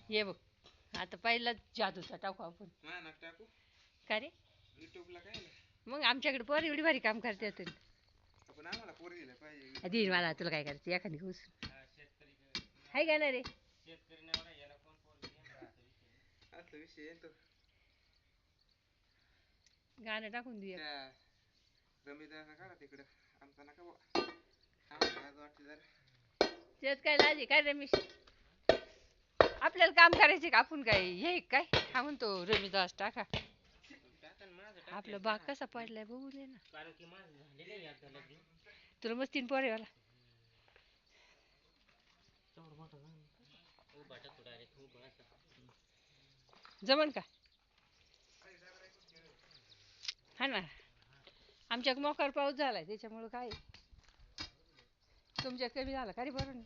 ये बघ आता पहिला जादूचा टाकू आपण. टाकू का रे युट्यूबला काय मग आमच्याकडे पोर एवढी भारी काम करते तुम्ही. आपण आम्हाला पोरी दिल्या पाहिजे. दिन मला तुला काय करायचं एखादी घुस हाय का ना रे. असं विषय येतो. गाणं टाकून देऊया. रमेशदादा काढा तिकडं आमचा नका बुवा. आम्हाला लाज वाटते जरा. तेच काय लाज काय रमेश आपल्याला काम करायचे का आपण काय हे काय हा म्हणतो रमेशदास टाका. आपला बाग कसा पडलाय बघू दे ना. तुला मस्त तीन पोरे वाला जमन का हा ना. आमच्या मोकार पाऊस झालाय त्याच्यामुळं काय तुमच्या कमी झाला का रे बरं.